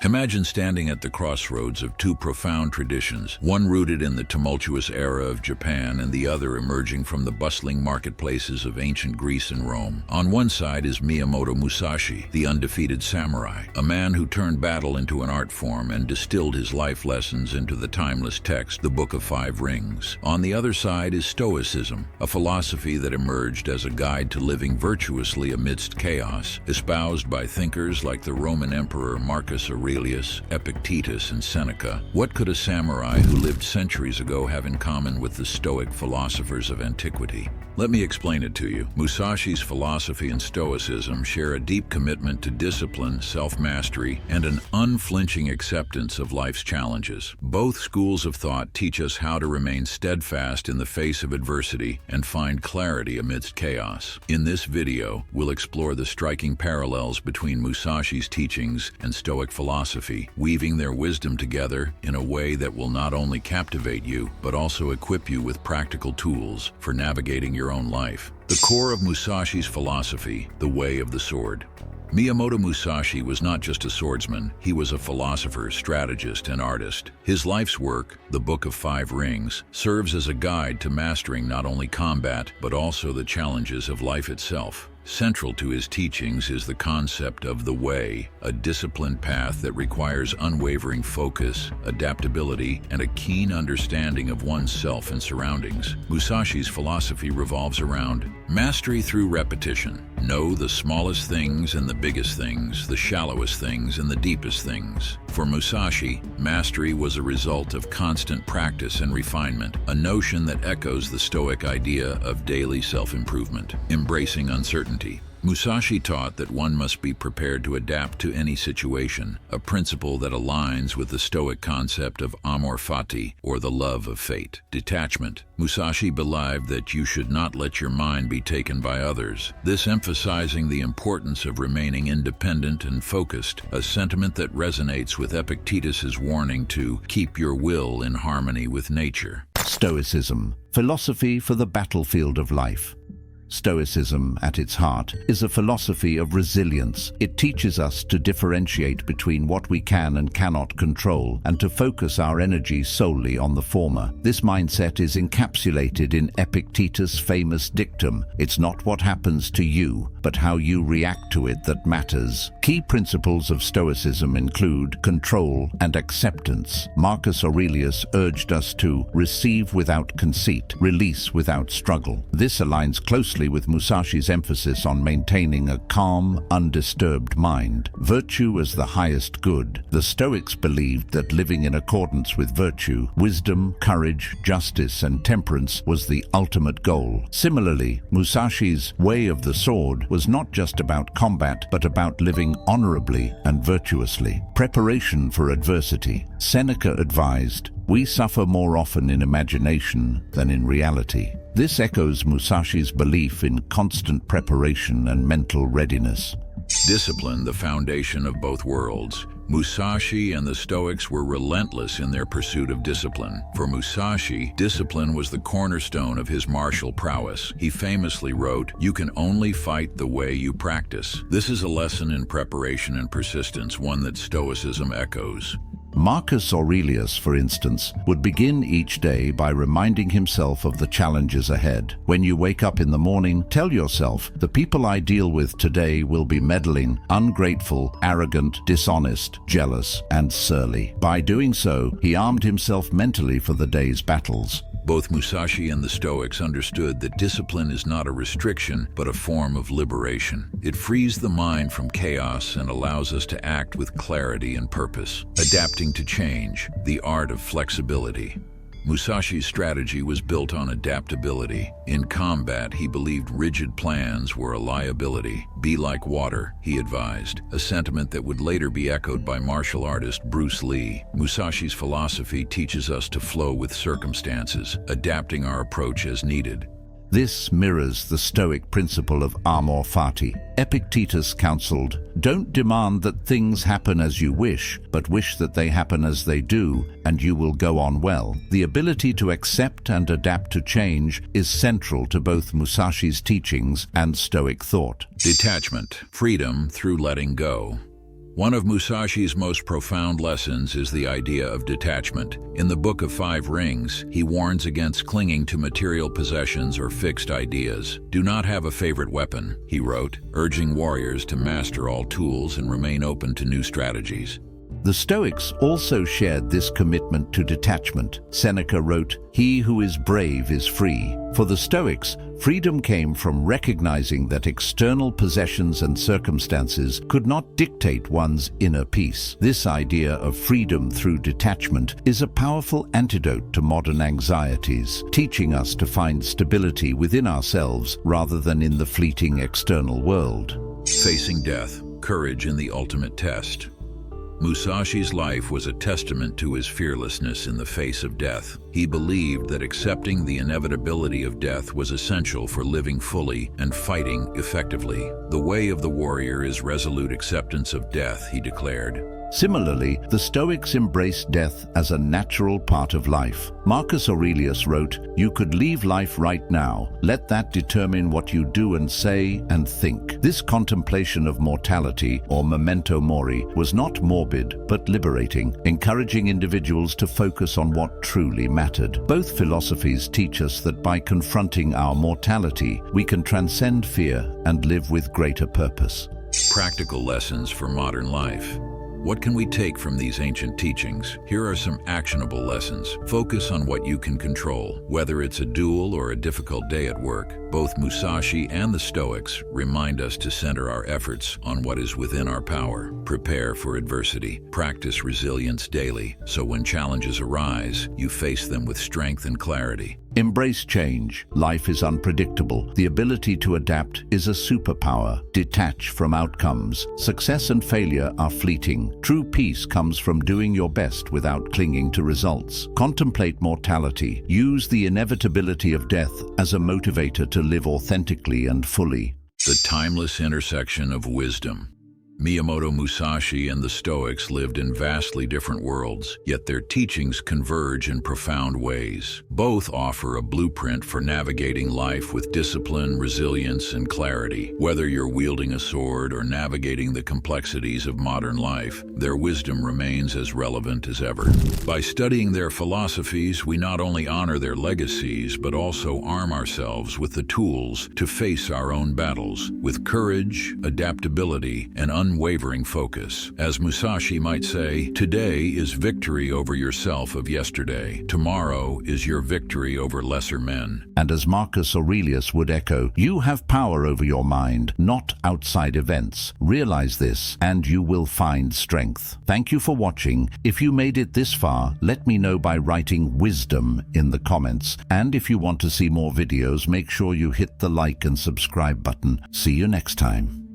Imagine standing at the crossroads of two profound traditions, one rooted in the tumultuous era of Japan and the other emerging from the bustling marketplaces of ancient Greece and Rome. On one side is Miyamoto Musashi, the undefeated samurai, a man who turned battle into an art form and distilled his life lessons into the timeless text, the Book of Five Rings. On the other side is Stoicism, a philosophy that emerged as a guide to living virtuously amidst chaos, espoused by thinkers like the Roman Emperor Marcus Aurelius, Epictetus, and Seneca. What could a samurai who lived centuries ago have in common with the Stoic philosophers of antiquity? Let me explain it to you. Musashi's philosophy and Stoicism share a deep commitment to discipline, self-mastery, and an unflinching acceptance of life's challenges. Both schools of thought teach us how to remain steadfast in the face of adversity and find clarity amidst chaos. In this video, we'll explore the striking parallels between Musashi's teachings and Stoic philosophy, weaving their wisdom together in a way that will not only captivate you, but also equip you with practical tools for navigating your own life. The core of Musashi's philosophy, the way of the sword. Miyamoto Musashi was not just a swordsman, he was a philosopher, strategist, and artist. His life's work, the Book of Five Rings, serves as a guide to mastering not only combat, but also the challenges of life itself. Central to his teachings is the concept of the way, a disciplined path that requires unwavering focus, adaptability, and a keen understanding of oneself and surroundings. Musashi's philosophy revolves around mastery through repetition. Know the smallest things and the biggest things, the shallowest things and the deepest things. For Musashi, mastery was a result of constant practice and refinement, a notion that echoes the Stoic idea of daily self-improvement, embracing uncertainty. Musashi taught that one must be prepared to adapt to any situation, a principle that aligns with the Stoic concept of amor fati, or the love of fate. Detachment. Musashi believed that you should not let your mind be taken by others, this emphasizing the importance of remaining independent and focused, a sentiment that resonates with Epictetus's warning to keep your will in harmony with nature. Stoicism, philosophy for the battlefield of life. Stoicism, at its heart, is a philosophy of resilience. It teaches us to differentiate between what we can and cannot control, and to focus our energy solely on the former. This mindset is encapsulated in Epictetus' famous dictum, "It's not what happens to you, but how you react to it that matters." Key principles of Stoicism include control and acceptance. Marcus Aurelius urged us to receive without conceit, release without struggle. This aligns closely with Musashi's emphasis on maintaining a calm, undisturbed mind. Virtue as the highest good. The Stoics believed that living in accordance with virtue, wisdom, courage, justice, and temperance was the ultimate goal. Similarly, Musashi's way of the sword was not just about combat, but about living honorably and virtuously. Preparation for adversity. Seneca advised, "We suffer more often in imagination than in reality." This echoes Musashi's belief in constant preparation and mental readiness. Discipline, the foundation of both worlds. Musashi and the Stoics were relentless in their pursuit of discipline. For Musashi, discipline was the cornerstone of his martial prowess. He famously wrote, "You can only fight the way you practice." This is a lesson in preparation and persistence, one that Stoicism echoes. Marcus Aurelius, for instance, would begin each day by reminding himself of the challenges ahead. When you wake up in the morning, tell yourself, "The people I deal with today will be meddling, ungrateful, arrogant, dishonest, jealous, and surly." By doing so, he armed himself mentally for the day's battles. Both Musashi and the Stoics understood that discipline is not a restriction, but a form of liberation. It frees the mind from chaos and allows us to act with clarity and purpose. Adapting to change, the art of flexibility. Musashi's strategy was built on adaptability. In combat, he believed rigid plans were a liability. "Be like water," he advised, a sentiment that would later be echoed by martial artist Bruce Lee. Musashi's philosophy teaches us to flow with circumstances, adapting our approach as needed. This mirrors the Stoic principle of amor fati. Epictetus counseled, "Don't demand that things happen as you wish, but wish that they happen as they do, and you will go on well." The ability to accept and adapt to change is central to both Musashi's teachings and Stoic thought. Detachment, freedom through letting go. One of Musashi's most profound lessons is the idea of detachment. In the Book of Five Rings, he warns against clinging to material possessions or fixed ideas. Do not have a favorite weapon, he wrote, urging warriors to master all tools and remain open to new strategies. The Stoics also shared this commitment to detachment. Seneca wrote, "He who is brave is free." For the Stoics, freedom came from recognizing that external possessions and circumstances could not dictate one's inner peace. This idea of freedom through detachment is a powerful antidote to modern anxieties, teaching us to find stability within ourselves rather than in the fleeting external world. Facing death, courage in the ultimate test. Musashi's life was a testament to his fearlessness in the face of death. He believed that accepting the inevitability of death was essential for living fully and fighting effectively. The way of the warrior is resolute acceptance of death, he declared. Similarly, the Stoics embraced death as a natural part of life. Marcus Aurelius wrote, "You could leave life right now. Let that determine what you do and say and think." This contemplation of mortality, or memento mori, was not morbid but liberating, encouraging individuals to focus on what truly mattered. Both philosophies teach us that by confronting our mortality, we can transcend fear and live with greater purpose. Practical lessons for modern life. What can we take from these ancient teachings? Here are some actionable lessons. Focus on what you can control, whether it's a duel or a difficult day at work. Both Musashi and the Stoics remind us to center our efforts on what is within our power. Prepare for adversity. Practice resilience daily, so when challenges arise, you face them with strength and clarity. Embrace change. Life is unpredictable. The ability to adapt is a superpower. Detach from outcomes. Success and failure are fleeting. True peace comes from doing your best without clinging to results. Contemplate mortality. Use the inevitability of death as a motivator to live authentically and fully. The timeless intersection of wisdom. Miyamoto Musashi and the Stoics lived in vastly different worlds, yet their teachings converge in profound ways. Both offer a blueprint for navigating life with discipline, resilience, and clarity. Whether you're wielding a sword or navigating the complexities of modern life, their wisdom remains as relevant as ever. By studying their philosophies, we not only honor their legacies, but also arm ourselves with the tools to face our own battles with courage, adaptability, and unwavering focus. As Musashi might say, today is victory over yourself of yesterday. Tomorrow is your victory over lesser men. And as Marcus Aurelius would echo, you have power over your mind, not outside events. Realize this, and you will find strength. Thank you for watching. If you made it this far, let me know by writing wisdom in the comments. And if you want to see more videos, make sure you hit the like and subscribe button. See you next time.